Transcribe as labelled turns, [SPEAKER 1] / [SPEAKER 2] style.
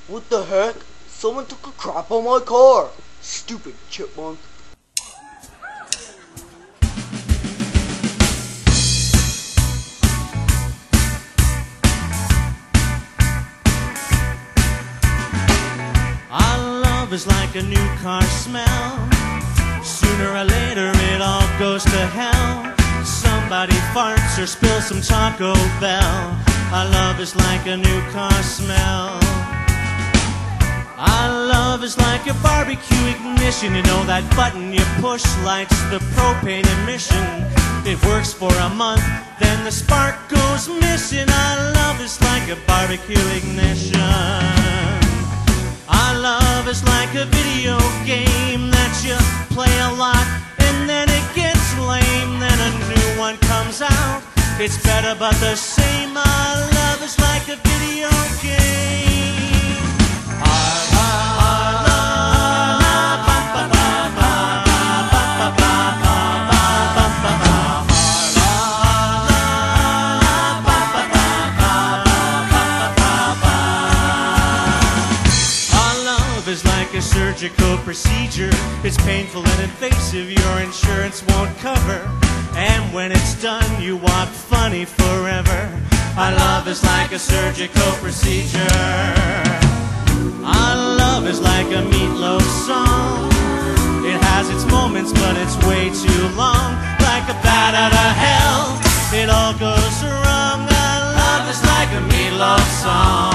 [SPEAKER 1] What the heck? Someone took a crap on my car. Stupid chipmunk.
[SPEAKER 2] Our love is like a new car smell. Sooner or later it all goes to hell. Somebody farts or spills some Taco Bell. Our love is like a new car smell. Our love is like a barbecue ignition. You know that button you push lights the propane emission. It works for a month, then the spark goes missing. Our love is like a barbecue ignition. Our love is like a video game that you play a lot and then it gets lame. Then a new one comes out. It's better but the same. Our love is like a video game. Our love. Is like a surgical procedure. It's painful and invasive, your insurance won't cover. And when it's done, you walk funny forever. Our love is like a surgical procedure. Our love is like a Meatloaf song. It has its moments, but it's way too long. Like a bat out of hell, it all goes wrong. Our love is like a Meatloaf song.